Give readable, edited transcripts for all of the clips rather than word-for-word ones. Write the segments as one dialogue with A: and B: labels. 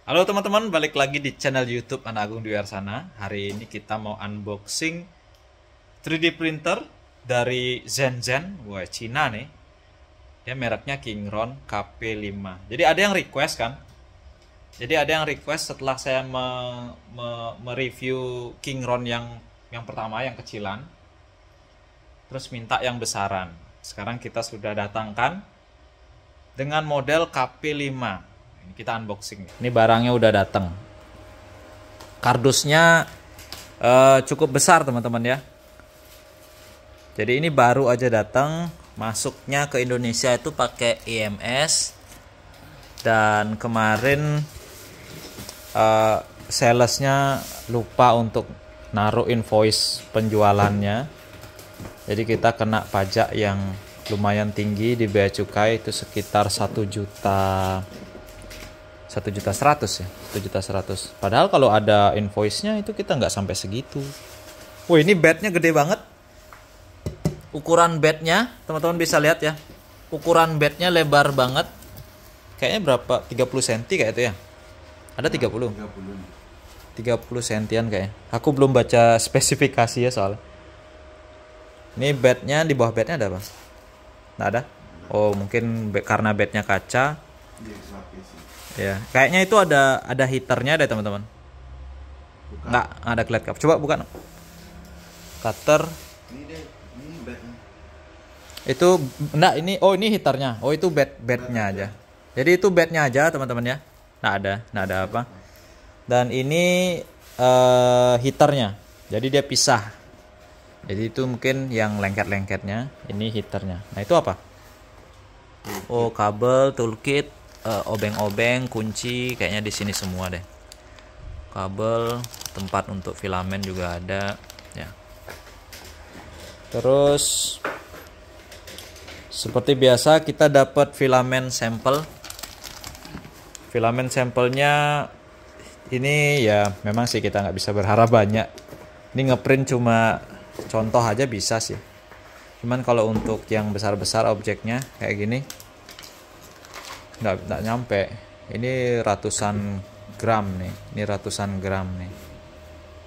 A: Halo teman-teman, balik lagi di channel YouTube Anak Agung Dwi Arsana. Hari ini kita mau unboxing 3D printer dari Zenzen, wah Cina nih. Dia mereknya Kingron KP5. Jadi ada yang request kan? Jadi ada yang request setelah saya mereview Kingron yang pertama, yang kecilan, terus minta yang besaran. Sekarang kita sudah datangkan dengan model KP5. Ini kita unboxing. Ini barangnya udah datang. Kardusnya cukup besar teman-teman ya. Jadi ini baru aja datang. Masuknya ke Indonesia itu pakai IMS. Dan kemarin salesnya lupa untuk naruh invoice penjualannya. Jadi kita kena pajak yang lumayan tinggi di bea cukai, itu sekitar 1.100.000 ya, 1.100.000. Padahal kalau ada invoice-nya itu kita nggak sampai segitu. Wih, ini bednya gede banget. Ukuran bednya teman-teman bisa lihat ya. Ukuran bednya lebar banget. Kayaknya berapa? 30 cm kayak itu ya. Ada 30. 30 sentian kayaknya. Aku belum baca spesifikasi ya soalnya. Ini bednya, di bawah bednya ada apa? Nggak ada. Oh, mungkin karena bednya kaca. Ya, kayaknya itu ada heaternya deh teman-teman. Nggak ada glad cup. Coba bukan. Cutter. Itu enggak, ini heaternya. Oh, itu bednya aja. Jadi itu bednya aja teman-teman ya. Nggak ada apa. Dan ini heaternya. Jadi dia pisah. Jadi itu mungkin yang lengket-lengketnya. Ini heaternya. Nah, itu apa? Oh, kabel, toolkit, obeng-obeng, kunci, kayaknya di sini semua deh. Kabel, tempat untuk filamen juga ada, ya. Terus seperti biasa kita dapat filamen sampel. Filamen sampelnya ini ya memang sih kita nggak bisa berharap banyak. Ini ngeprint cuma contoh aja bisa sih. Cuman kalau untuk yang besar-besar objeknya kayak gini nggak nyampe. Ini ratusan gram nih. Ini ratusan gram nih.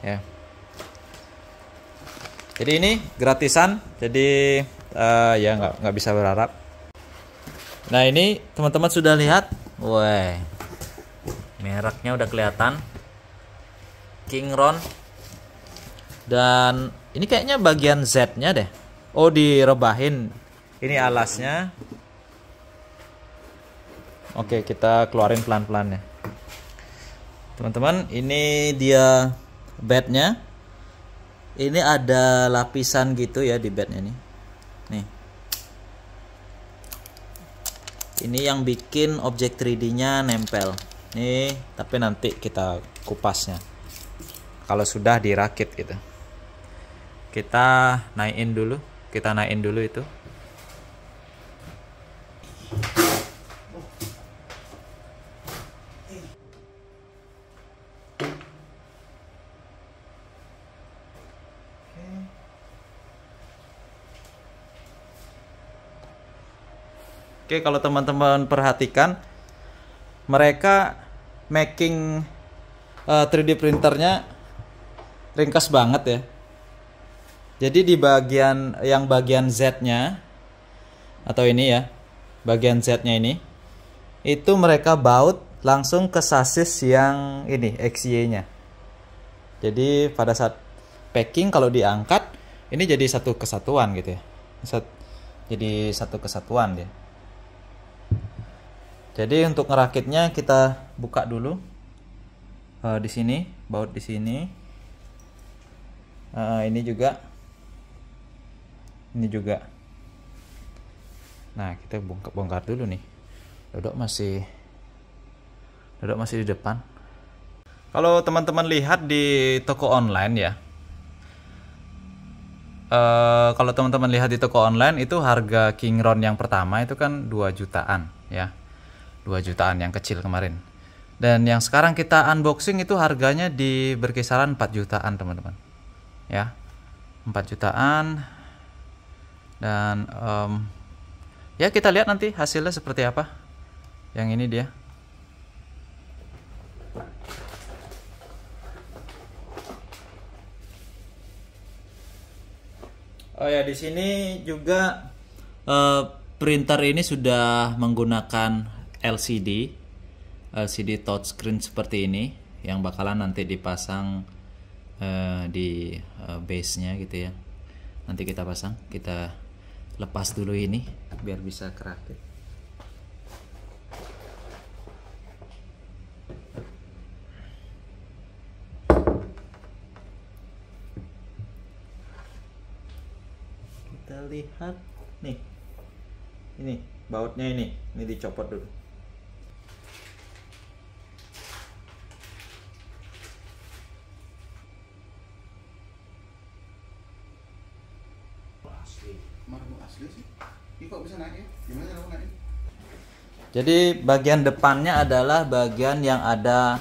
A: Ya. Jadi ini gratisan. Jadi ya nggak bisa berharap. Nah, ini teman-teman sudah lihat. Wah, mereknya udah kelihatan. Kingron. Dan ini kayaknya bagian Z-nya deh. Oh, direbahin. Ini alasnya. Oke, kita keluarin pelan-pelan ya. Teman-teman, ini dia bednya. Ini ada lapisan gitu ya di bednya nih. Nih. Ini yang bikin objek 3D-nya nempel. Nih, tapi nanti kita kupasnya. Kalau sudah dirakit gitu. Kita naikin dulu itu. Oke, kalau teman-teman perhatikan, mereka making 3D printernya ringkas banget ya. Jadi di bagian Z-nya atau ini ya, bagian Z-nya ini, itu mereka baut langsung ke sasis yang ini XY-nya. Jadi pada saat packing kalau diangkat, ini jadi satu kesatuan gitu ya. Jadi satu kesatuan dia. Jadi untuk ngerakitnya kita buka dulu di sini, baut di sini. Ini juga. Nah, kita bongkar dulu nih. Dodok masih di depan. Kalau teman-teman lihat di toko online ya. Kalau teman-teman lihat di toko online itu harga Kingron yang pertama itu kan 2 jutaan ya. 2 jutaan yang kecil kemarin. Dan yang sekarang kita unboxing itu harganya di berkisaran 4 jutaan teman-teman. Ya. 4 jutaan. Dan ya kita lihat nanti hasilnya seperti apa. Yang ini dia. Oh ya, di sini juga printer ini sudah menggunakan LCD touchscreen seperti ini yang bakalan nanti dipasang di base-nya gitu ya. Nanti kita pasang, kita lepas dulu ini biar bisa kerakit. Kita lihat nih, ini bautnya ini dicopot dulu.
B: Asli sih. Ini kok bisa naik? Gimana cara naik?
A: Jadi bagian depannya adalah bagian yang ada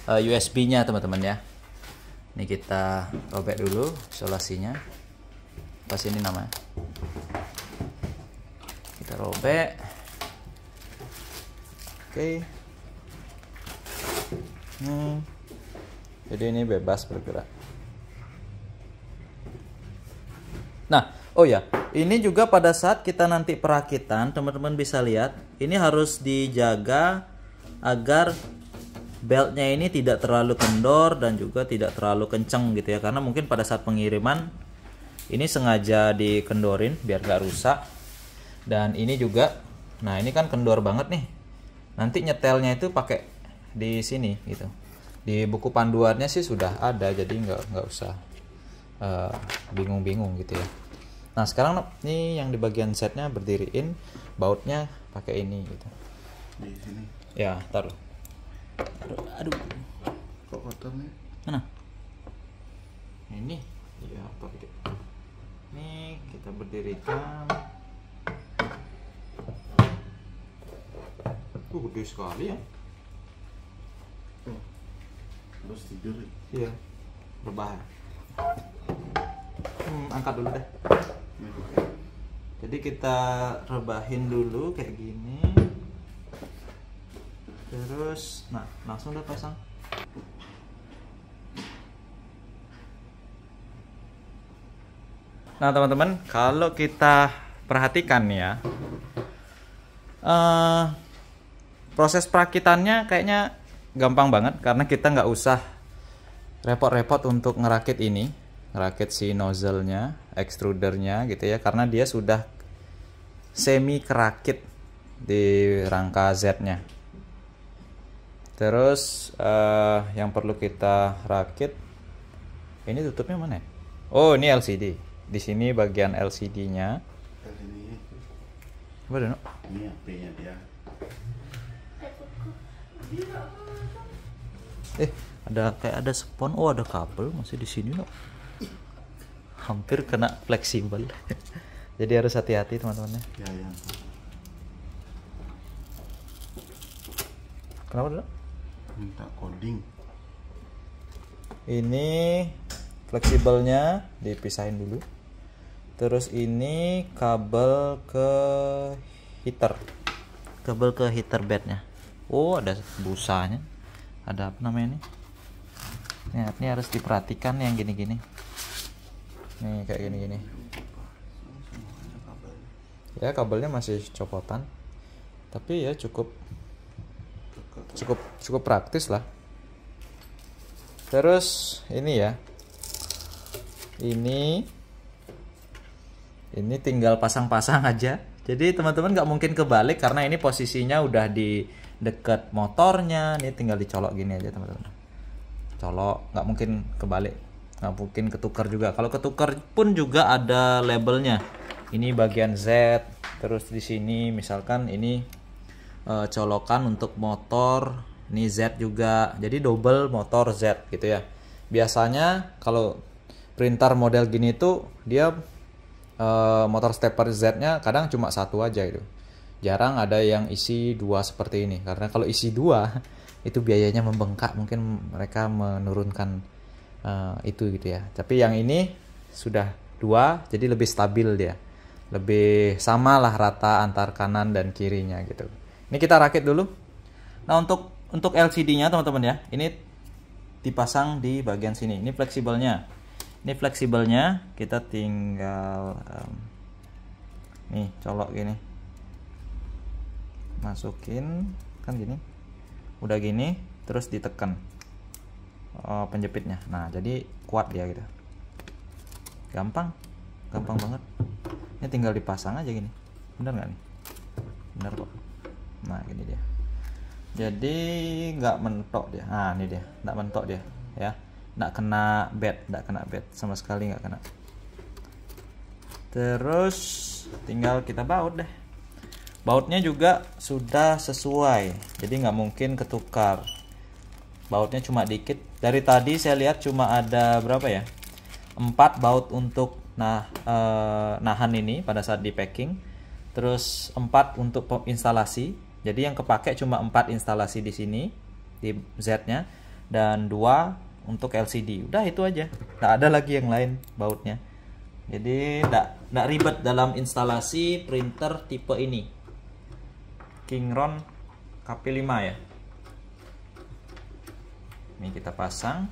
A: USB-nya teman-teman ya. Ini kita robek dulu isolasinya. Pas ini namanya. Kita robek. Oke. Jadi ini bebas bergerak. Nah, oh ya, ini juga pada saat kita nanti perakitan, teman-teman bisa lihat, ini harus dijaga agar beltnya ini tidak terlalu kendor dan juga tidak terlalu kenceng gitu ya, karena mungkin pada saat pengiriman ini sengaja dikendorin biar gak rusak. Dan ini juga, nah ini kan kendor banget nih, nanti nyetelnya itu pakai di sini gitu. Di buku panduannya sih sudah ada, jadi nggak usah bingung-bingung gitu ya. Nah sekarang nih yang di bagian setnya berdiriin, bautnya pakai ini gitu.
B: Di sini.
A: Ya taruh. Aduh.
B: Kok kotor nih?
A: Mana? Ini. Ya apa gitu. Nih kita berdirikan. Gede sekali ya.
B: Terus tidur.
A: Iya. Berbahaya. Angkat dulu deh. Jadi kita rebahin dulu kayak gini. Terus nah langsung udah pasang. Nah teman-teman, kalau kita perhatikan ya, proses perakitannya kayaknya gampang banget karena kita nggak usah repot-repot untuk ngerakit ini, ngerakit si nozzle-nya, extrudernya gitu ya, karena dia sudah semi kerakit di rangka Z-nya. Terus yang perlu kita rakit, ini tutupnya mana ya? Oh ini LCD, di sini bagian LCD-nya.
B: Ini.
A: Apa ada?
B: Ini HP-nya dia.
A: Ada spon. Oh ada kabel masih di sini loh. Hampir kena fleksibel. Jadi harus hati-hati teman-teman ya.
B: Ya.
A: Kenapa dulu?
B: Minta coding.
A: Ini fleksibelnya dipisahin dulu. Terus ini kabel ke heater. Kabel ke heater bednya. Oh ada busanya. Ada apa namanya ini? Ini harus diperhatikan yang gini-gini. Nih kayak gini-gini. Ya kabelnya masih copotan. Tapi ya cukup praktis lah. Terus ini ya. Ini tinggal pasang-pasang aja. Jadi teman-teman nggak mungkin kebalik karena ini posisinya udah di dekat motornya. Ini tinggal dicolok gini aja teman-teman. Colok, nggak mungkin kebalik, nggak mungkin ketukar juga. Kalau ketukar pun juga ada labelnya. Ini bagian Z. Terus di sini misalkan ini colokan untuk motor. Ini Z juga. Jadi double motor Z gitu ya. Biasanya kalau printer model gini tuh dia motor stepper Z-nya kadang cuma satu aja itu. Jarang ada yang isi dua seperti ini. Karena kalau isi dua itu biayanya membengkak. Mungkin mereka menurunkan itu gitu ya. Tapi yang ini sudah dua, jadi lebih stabil dia. Lebih sama lah rata antar kanan dan kirinya gitu. Ini kita rakit dulu. Nah untuk LCD-nya teman-teman ya, ini dipasang di bagian sini. Ini fleksibelnya. Ini fleksibelnya kita tinggal nih colok gini, masukin kan gini, udah gini terus ditekan penjepitnya. Nah jadi kuat dia gitu, gampang banget. Ini tinggal dipasang aja gini, bener nggak nih? Bener kok. Nah gini dia, jadi nggak mentok dia. Nah ini dia, nggak mentok dia ya, nggak kena bed sama sekali, nggak kena. Terus tinggal kita baut deh. Bautnya juga sudah sesuai, jadi nggak mungkin ketukar. Bautnya cuma dikit. Dari tadi saya lihat cuma ada berapa ya, 4 baut untuk nahan ini pada saat di packing, terus 4 untuk instalasi. Jadi yang kepake cuma 4 instalasi di sini di Z-nya, dan 2 untuk LCD. Udah itu aja, nggak ada lagi yang lain bautnya. Jadi nggak ribet dalam instalasi printer tipe ini, Kingron KP5 ya. Ini kita pasang,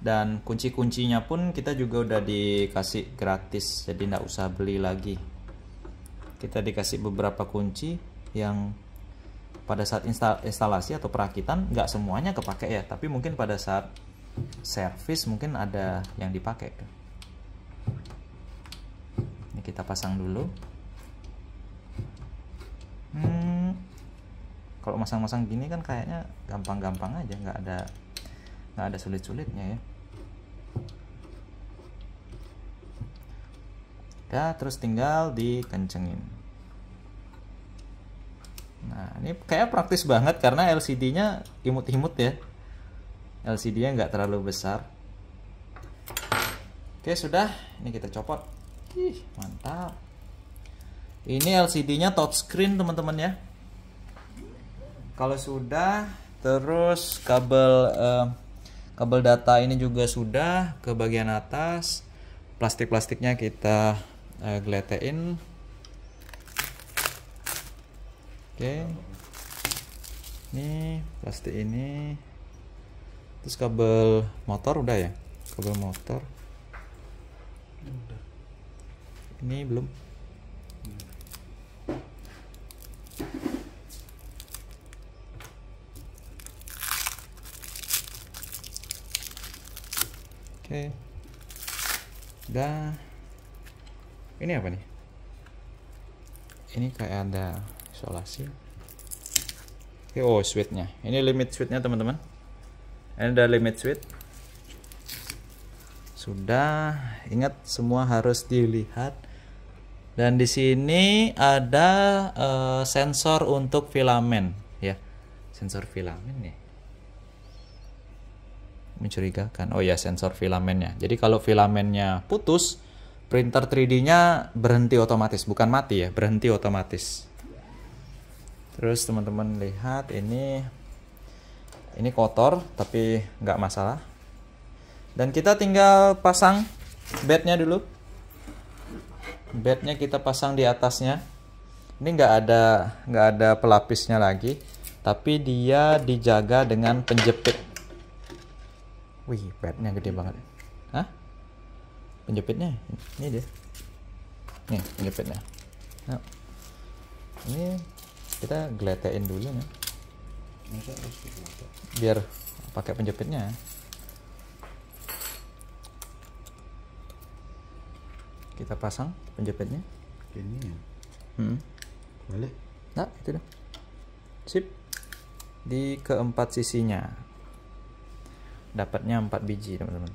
A: dan kunci-kuncinya pun kita juga udah dikasih gratis, jadi nggak usah beli lagi. Kita dikasih beberapa kunci yang pada saat instalasi atau perakitan nggak semuanya kepake ya, tapi mungkin pada saat servis mungkin ada yang dipakai. Ini kita pasang dulu. Kalau masang-masang gini kan kayaknya gampang-gampang aja, nggak ada sulit-sulitnya ya. Ya terus tinggal dikencengin. Nah ini kayak praktis banget karena LCD-nya imut-imut ya. LCD-nya nggak terlalu besar. Oke sudah, ini kita copot. Ih mantap. Ini LCD-nya touchscreen teman-teman ya. Kalau sudah, terus kabel data ini juga sudah ke bagian atas. Plastik-plastiknya kita geletein. Oke. Ini plastik ini. Terus kabel motor udah ya? Kabel motor. Ini belum. Oke. Udah. Ini apa nih? Ini kayak ada isolasi. Oke, oh switchnya. Ini limit switchnya teman-teman. Ini ada limit switch. Sudah, ingat semua harus dilihat. Dan di sini ada sensor untuk filamen ya. Sensor filamen ya. Mencurigakan. Oh ya, sensor filamennya. Jadi kalau filamennya putus, printer 3D-nya berhenti otomatis, bukan mati ya, berhenti otomatis. Terus teman-teman lihat ini kotor tapi nggak masalah. Dan kita tinggal pasang bednya dulu. Bednya kita pasang di atasnya. Ini nggak ada pelapisnya lagi, tapi dia dijaga dengan penjepit. Wih, bednya gede banget. Hah? Penjepitnya ini dia. Nih penjepitnya. Nah, ini kita geletein dulu nih. Biar pakai penjepitnya. Kita pasang penjepitnya.
B: Ini ya. Balik.
A: Nah, itu dah. Sip. Di keempat sisinya. Dapatnya 4 biji teman-teman.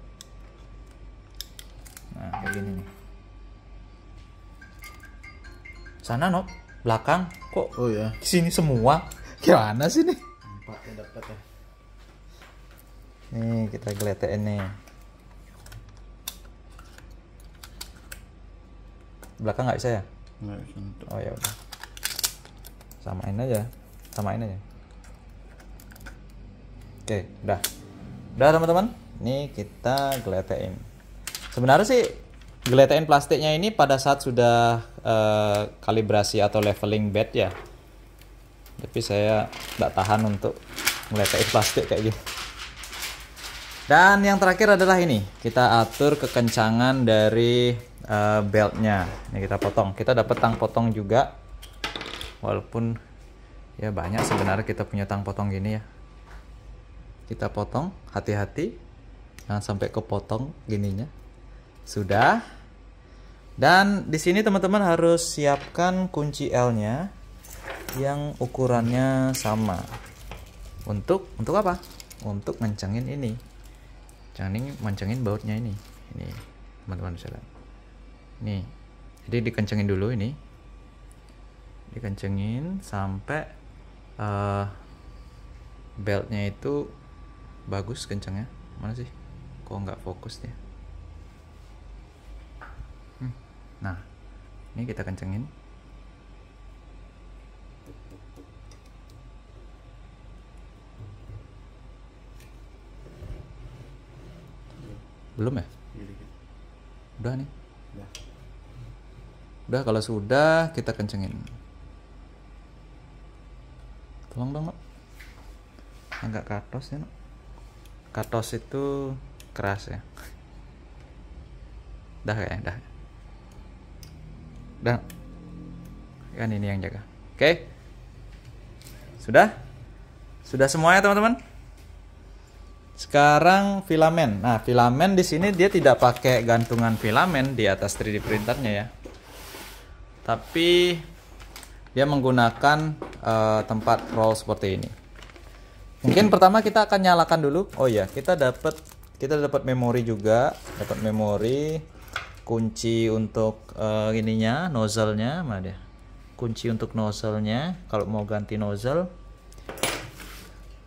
A: Nah kayak gini nih. Sana no, belakang kok.
B: Oh ya.
A: Sini semua. Gimana sih nih?
B: 4 dapat ya.
A: Nih kita geletein nih. Belakang nggak bisa ya?
B: Nggak bisa.
A: Oh ya udah. Samain aja. Oke, udah. Udah teman-teman, ini kita geletein. Sebenarnya sih geletein plastiknya ini pada saat sudah kalibrasi atau leveling bed ya. Tapi saya nggak tahan untuk geletein plastik kayak gini. Dan yang terakhir adalah ini, kita atur kekencangan dari beltnya. Ini kita potong. Kita dapat tang potong juga, walaupun ya banyak sebenarnya kita punya tang potong gini ya. Kita potong, hati-hati, jangan sampai kepotong gininya. Sudah. Dan di sini teman-teman harus siapkan kunci L-nya yang ukurannya sama. Untuk apa? Untuk ngencengin ini. Mancengin bautnya ini. Ini teman-teman bisa lihat. Nih. Jadi dikencengin dulu ini. Dikencengin sampai beltnya itu bagus kencangnya. Mana sih? Kok nggak fokus dia? Nah, ini kita kencengin. Belum ya? Udah nih. Udah, kalau sudah kita kencengin. Tolong dong, Nok. Agak katos ya, Nok. Katos itu keras ya. Dah kayaknya, dah. Udah. Kan ini yang jaga. Oke. Sudah? Sudah semuanya, teman-teman? Sekarang filamen. Nah, filamen di sini dia tidak pakai gantungan filamen di atas 3D printernya ya. Tapi dia menggunakan tempat roll seperti ini. Mungkin pertama kita akan nyalakan dulu. Oh iya, kita dapat memori juga, dapat memori, kunci untuk ininya, nozzle-nya, mana dia? Kunci untuk nozzle-nya kalau mau ganti nozzle.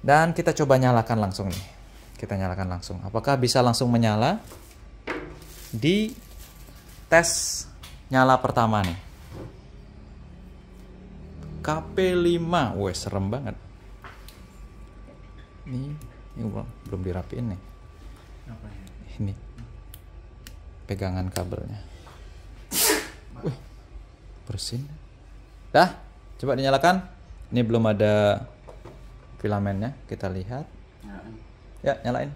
A: Dan kita coba nyalakan langsung nih. Kita nyalakan langsung. Apakah bisa langsung menyala? Di tes nyala pertama nih. KP5. Wah, serem banget. Ini belum dirapiin nih.
B: Apa ya?
A: Ini pegangan kabelnya. Wih, bersin. Dah, coba dinyalakan. Ini belum ada filamennya. Kita lihat. Ya, nyalain.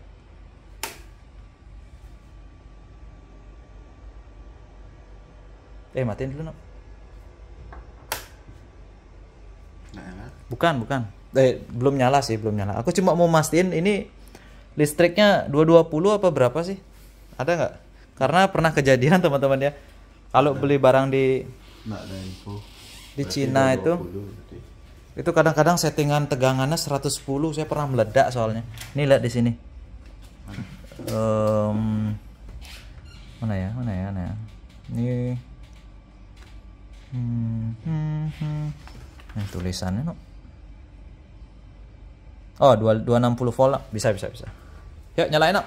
A: Matiin dulu, Nok. Bukan. Belum nyala sih, belum nyala. Aku cuma mau mastiin ini listriknya 220 apa berapa sih? Ada nggak? Karena pernah kejadian teman-teman ya. Kalau beli barang di Cina itu kadang-kadang settingan tegangannya 110. Saya pernah meledak soalnya. Ini lihat di sini. Mana ya? Ini tulisannya, no. Oh, 260 volt. Bisa. Yuk, nyalain, no.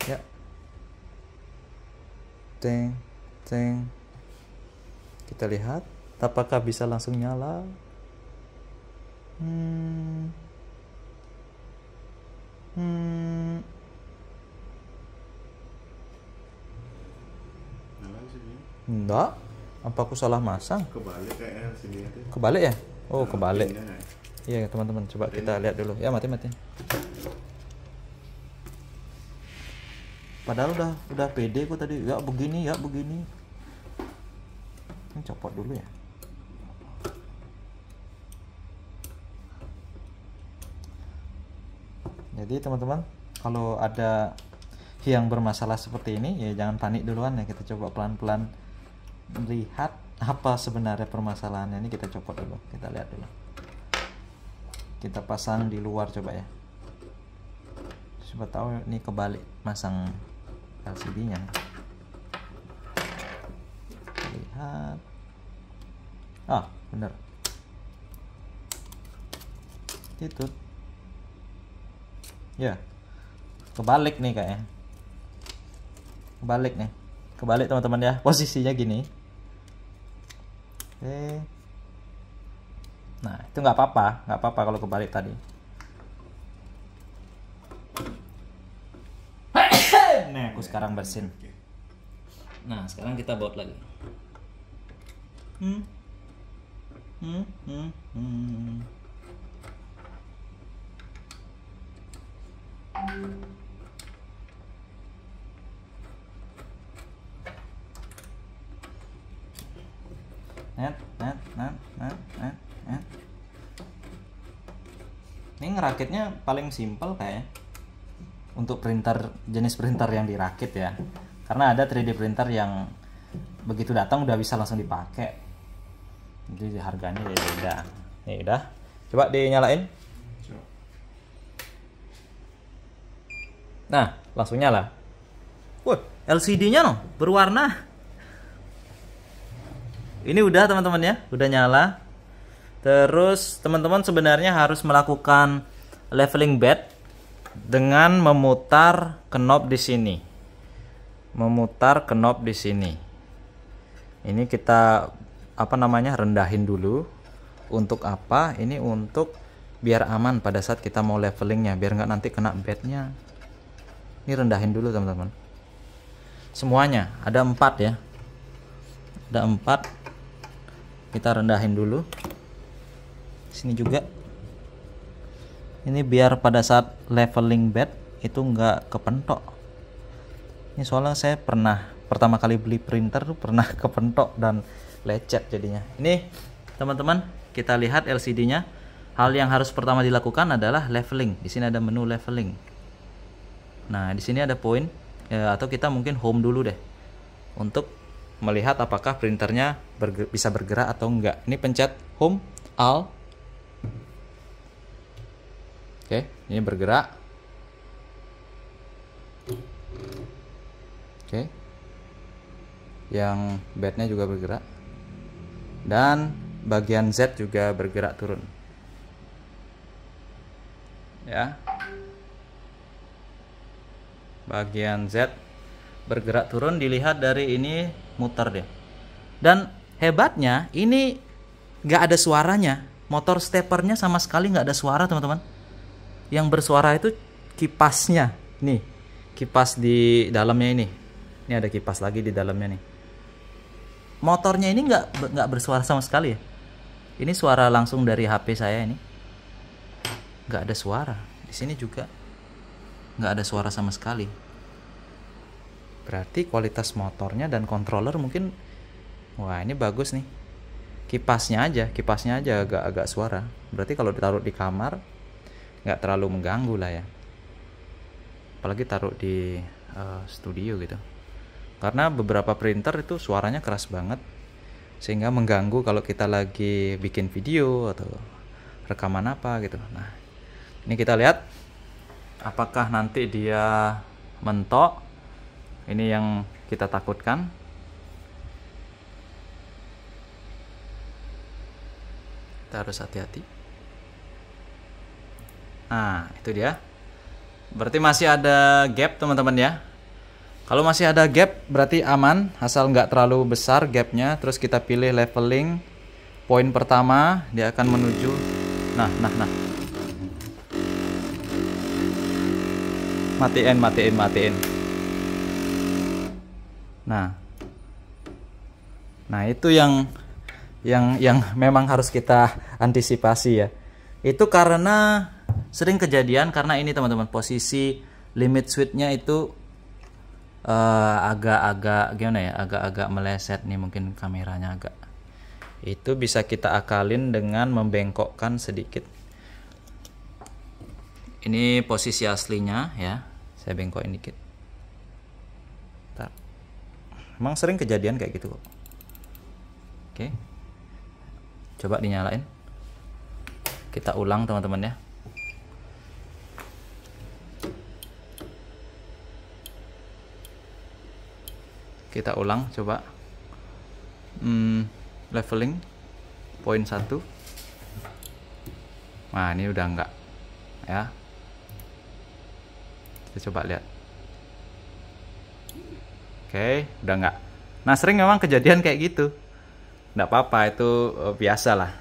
A: Ya. Teng. Kita lihat apakah bisa langsung nyala. Enggak. Apa aku salah masang?
B: Kebalik kayaknya sini itu.
A: Kebalik ya? Oh, kebalik. Iya, teman-teman, coba kita lihat dulu. Ya, mati. Padahal udah pede kok tadi. Ya begini. Ini copot dulu ya. Jadi teman-teman, kalau ada yang bermasalah seperti ini ya jangan panik duluan ya. Kita coba pelan-pelan lihat apa sebenarnya permasalahannya. Ini kita copot dulu, kita lihat dulu. Kita pasang di luar coba ya. Coba tahu ini kebalik masang LCD-nya. Lihat. Bener. Itu. Ya. Kebalik nih kayaknya. Kebalik teman-teman ya. Posisinya gini. Oke. Nah, itu nggak apa-apa kalau kebalik tadi. Nah, aku sekarang bersin. Nah, sekarang kita baut lagi. Ini ngerakitnya paling simpel kayaknya untuk printer, jenis printer yang dirakit ya, karena ada 3D printer yang begitu datang udah bisa langsung dipakai, jadi harganya ya beda. Nih udah, coba dinyalain. Nah langsung nyala. Wah, LCD-nya loh berwarna. Ini udah teman-teman ya, udah nyala. Terus teman-teman sebenarnya harus melakukan leveling bed dengan memutar knob di sini. Memutar knob di sini. Ini kita rendahin dulu. Untuk apa? Ini untuk biar aman pada saat kita mau levelingnya, biar nggak nanti kena bednya. Ini rendahin dulu teman-teman. Semuanya ada 4 ya. Ada 4. Kita rendahin dulu. Sini juga. Ini biar pada saat leveling bed itu nggak kepentok. Ini soalnya saya pertama kali beli printer tuh pernah kepentok dan lecet jadinya. Ini teman-teman, kita lihat LCD-nya. Hal yang harus pertama dilakukan adalah leveling. Di sini ada menu leveling. Nah, di sini ada poin atau kita mungkin home dulu deh untuk melihat apakah printernya bisa bergerak atau enggak. Ini pencet home, alt. Oke, ini bergerak. Oke. Yang bednya juga bergerak. Dan bagian Z juga bergerak turun. Ya. Bagian Z bergerak turun, dilihat dari ini muter deh. Dan hebatnya ini nggak ada suaranya. Motor stepernya sama sekali nggak ada suara teman-teman. Yang bersuara itu kipasnya. Nih, kipas di dalamnya ini. Ini ada kipas lagi di dalamnya nih. Motornya ini nggak bersuara sama sekali ya. Ini suara langsung dari HP saya ini. Nggak ada suara. Di sini juga nggak ada suara sama sekali. Berarti kualitas motornya dan controller mungkin, wah ini bagus nih. Kipasnya aja agak suara. Berarti kalau ditaruh di kamar nggak terlalu mengganggu lah ya. Apalagi taruh di studio gitu. Karena beberapa printer itu suaranya keras banget, sehingga mengganggu kalau kita lagi bikin video atau rekaman apa gitu. Nah, ini kita lihat apakah nanti dia mentok. Ini yang kita takutkan. Kita harus hati-hati. Nah, itu dia. Berarti masih ada gap teman-teman ya. Kalau masih ada gap berarti aman, asal nggak terlalu besar gapnya. Terus kita pilih leveling. Poin pertama dia akan menuju. Nah. Matiin. Nah itu yang memang harus kita antisipasi ya. Itu karena sering kejadian karena ini teman-teman, posisi limit switch-nya itu agak-agak gimana ya, agak-agak meleset nih, mungkin kameranya agak. Itu bisa kita akalin dengan membengkokkan sedikit. Ini posisi aslinya ya, saya bengkokin dikit. Bentar. Emang sering kejadian kayak gitu kok. Oke, coba dinyalain. Kita ulang teman-teman ya. Kita ulang coba. Leveling poin 1. Nah ini udah enggak ya. Kita coba lihat. Oke, udah enggak. Nah sering memang kejadian kayak gitu. Nggak apa-apa, itu biasa lah.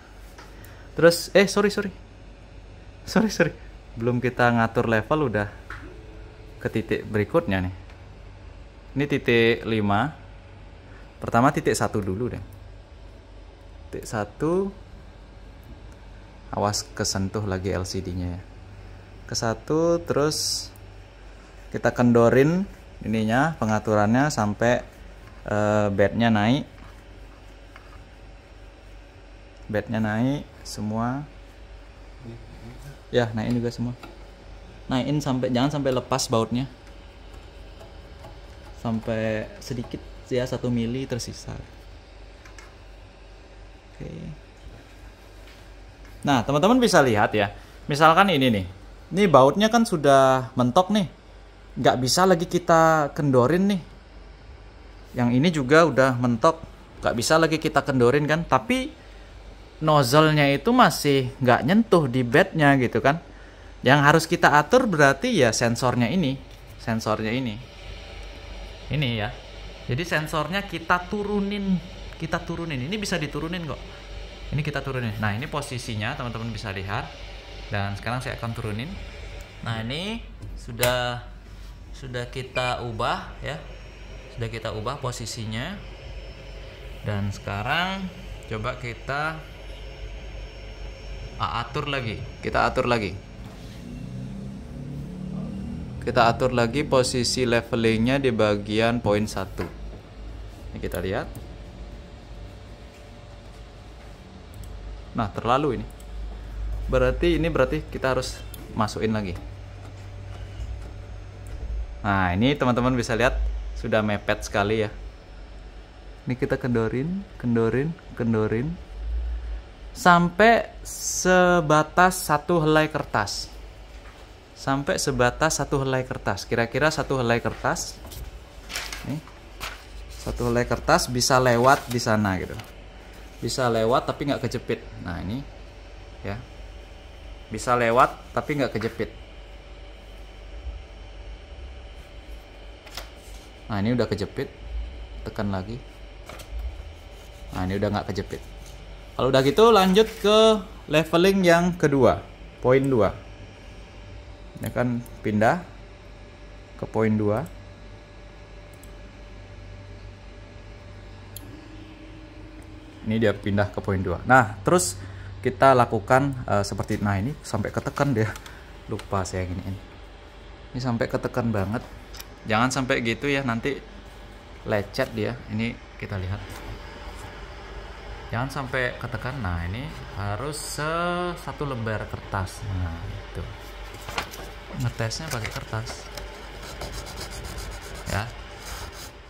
A: Terus sorry. Belum kita ngatur level udah ke titik berikutnya nih. Ini titik 5. Pertama titik 1 dulu deh. Titik 1. Awas kesentuh lagi LCD-nya ya. Ke 1, terus kita kendorin ininya, pengaturannya sampai bednya naik. Bednya naik semua. Ya, naikin juga semua. Naikin sampai, jangan sampai lepas bautnya. Sampai sedikit ya, 1 mili tersisa. Oke. Nah, teman-teman bisa lihat ya. Misalkan ini nih. Ini bautnya kan sudah mentok nih. Nggak bisa lagi kita kendorin nih. Yang ini juga udah mentok. Nggak bisa lagi kita kendorin kan. Tapi nozzle-nya itu masih nggak nyentuh di bednya gitu kan. Yang harus kita atur berarti ya sensornya ini. Sensornya ini. Ini ya. Jadi sensornya kita turunin. Ini bisa diturunin kok. Ini kita turunin. Nah, ini posisinya teman-teman bisa lihat. Dan sekarang saya akan turunin. Nah, ini sudah kita ubah ya. Sudah kita ubah posisinya. Dan sekarang coba kita atur lagi. Kita atur lagi posisi levelingnya di bagian poin 1. Ini kita lihat. Nah, terlalu ini. Berarti kita harus masukin lagi. Nah, ini teman-teman bisa lihat sudah mepet sekali ya. Ini kita kendorin sampai sebatas 1 helai kertas. Kira-kira 1 helai kertas. Nih. 1 helai kertas bisa lewat di sana gitu. Bisa lewat tapi nggak kejepit. Nah, ini ya. Bisa lewat tapi nggak kejepit. Nah, ini udah kejepit. Tekan lagi. Nah, ini udah nggak kejepit. Kalau udah gitu lanjut ke leveling yang kedua, poin 2. Ini kan pindah ke poin 2. Ini dia pindah ke poin 2. Nah, terus kita lakukan seperti, nah ini sampai ketekan dia. Lupa saya giniin. Ini sampai ketekan banget. Jangan sampai gitu ya, nanti lecet dia. Ini kita lihat. Jangan sampai ketekan. Nah, ini harus 1 lembar kertas. Nah, itu. Ngetesnya pakai kertas. Ya.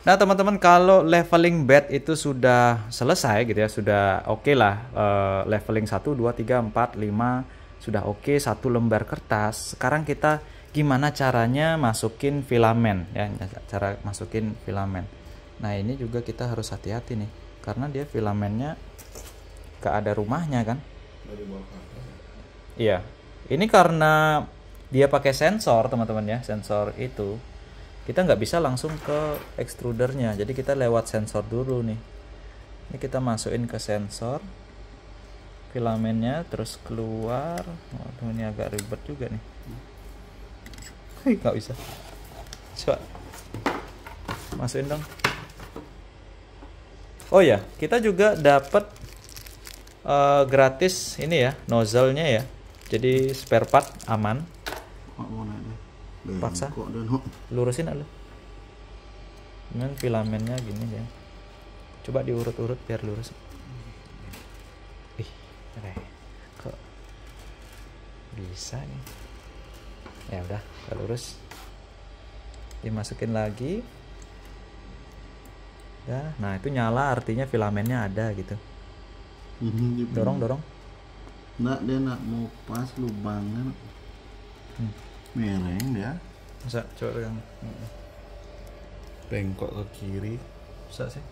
A: Nah, teman-teman, kalau leveling bed itu sudah selesai gitu ya, sudah oke lah, leveling 1, 2, 3, 4, 5 sudah oke, 1 lembar kertas. Sekarang kita gimana caranya masukin filamen ya, cara masukin filamen. Nah, ini juga kita harus hati-hati nih, karena dia filamennya gak ada rumahnya kan. Iya, ini karena dia pakai sensor teman-teman ya, sensor itu kita nggak bisa langsung ke extrudernya, jadi kita lewat sensor dulu nih. Ini kita masukin ke sensor filamennya, terus keluar. Waduh, ini agak ribet juga nih. Nggak bisa. Coba masukin dong. Oh ya, kita juga dapat gratis ini ya, nozzle-nya ya. Jadi spare part aman. Paksa lurusin aja dengan filamennya gini ya, coba diurut-urut biar lurus. Kok bisa nih ya, udah lurus, dimasukin lagi ya. Nah, itu nyala artinya filamennya ada gitu. Dorong
B: Nggak, dia nak mau pas lubangnya. Mereng dia.
A: Bisa coba pegang.
B: Bengkok ke kiri.
A: Bisa sih.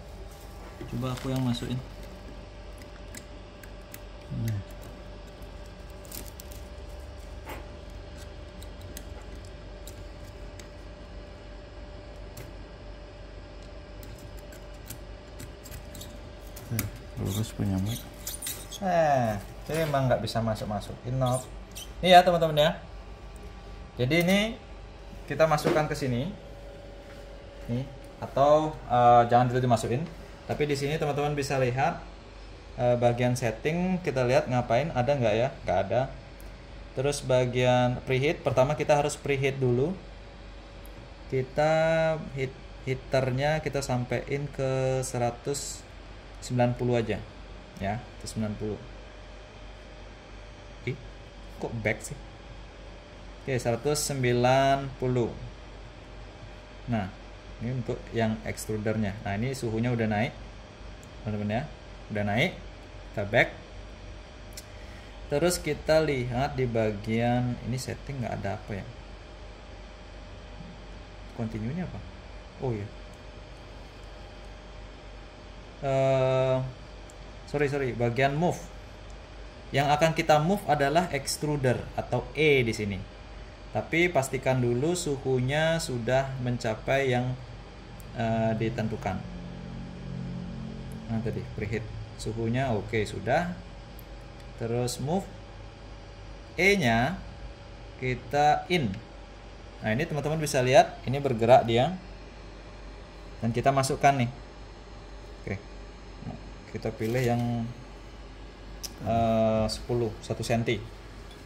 A: Coba aku yang masukin.
B: Lurus punya mic.
A: Ini emang nggak bisa masukin knob. Ini ya teman-teman ya. Jadi ini kita masukkan ke sini. Nih, atau jangan dulu dimasukin. Tapi di sini teman-teman bisa lihat bagian setting, kita lihat ngapain, ada nggak ya? Nggak ada. Terus bagian preheat, pertama kita harus preheat dulu. Kita heaternya kita sampein ke 190 aja ya, 190. kok back sih. Oke, 190. Nah, ini untuk yang extrudernya. Nah, ini suhunya udah naik, teman-teman ya, udah naik. Kita back. Terus kita lihat di bagian ini setting nggak ada apa ya? Continue-nya apa? Oh iya. Sorry, bagian move. Yang akan kita move adalah extruder atau E di sini. Tapi pastikan dulu suhunya sudah mencapai yang ditentukan. Nah tadi preheat suhunya oke, sudah. Terus move E-nya kita in. Nah ini teman-teman bisa lihat ini bergerak dia. Dan kita masukkan nih. Oke. Nah, kita pilih yang 1 cm.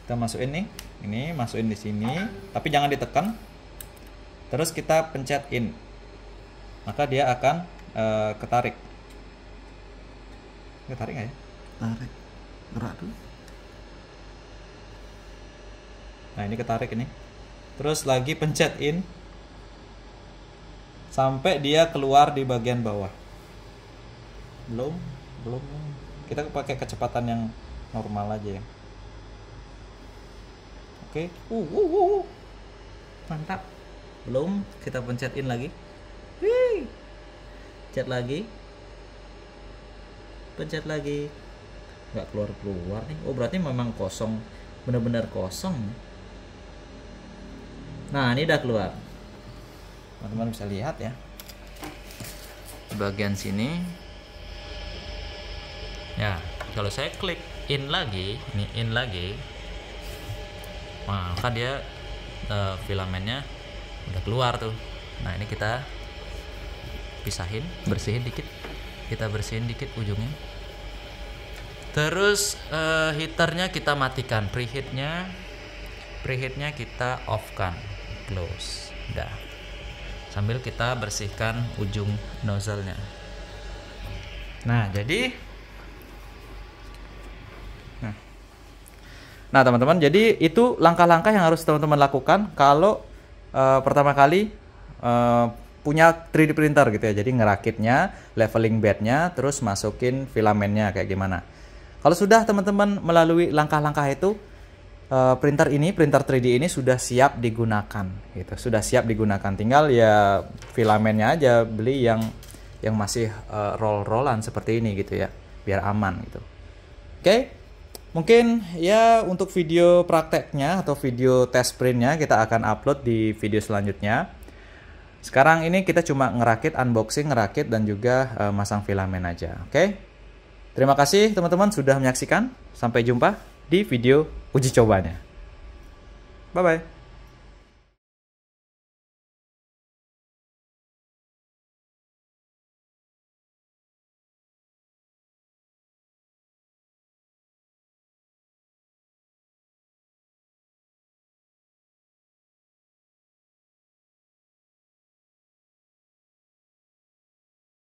A: Kita masukin nih. Ini masukin di sini, tapi jangan ditekan. Terus kita pencet in. Maka dia akan ketarik. Ketarik nggak ya?
B: Tarik. Gerak dulu.
A: Nah ini ketarik ini. Terus lagi pencet in sampai dia keluar di bagian bawah. Belum. Kita pakai kecepatan yang normal aja ya. Oke. Mantap. Belum, kita pencet in lagi. Pencet lagi. Pencet lagi. Nggak keluar nih. Oh berarti memang kosong, benar-benar kosong. Nah ini udah keluar, teman-teman bisa lihat ya di bagian sini ya. Kalau saya klik in lagi, ini in lagi, maka dia filamennya udah keluar tuh. Nah ini kita pisahin, bersihin dikit, ujungnya. Terus heaternya kita matikan, preheatnya kita off kan, close, udah. Sambil kita bersihkan ujung nozzle-nya. Nah jadi nah teman-teman, jadi itu langkah-langkah yang harus teman-teman lakukan kalau pertama kali punya 3D printer gitu ya. Jadi ngerakitnya, leveling bednya, terus masukin filamennya kayak gimana. Kalau sudah teman-teman melalui langkah-langkah itu, printer 3D ini sudah siap digunakan gitu. Sudah siap digunakan, tinggal ya filamennya aja beli yang masih roll-rollan seperti ini gitu ya, biar aman gitu. Oke. Mungkin ya untuk video prakteknya atau video test printnya kita akan upload di video selanjutnya. Sekarang ini kita cuma ngerakit, unboxing, ngerakit dan juga masang filamen aja. Oke. Terima kasih teman-teman sudah menyaksikan. Sampai jumpa di video uji cobanya. Bye bye.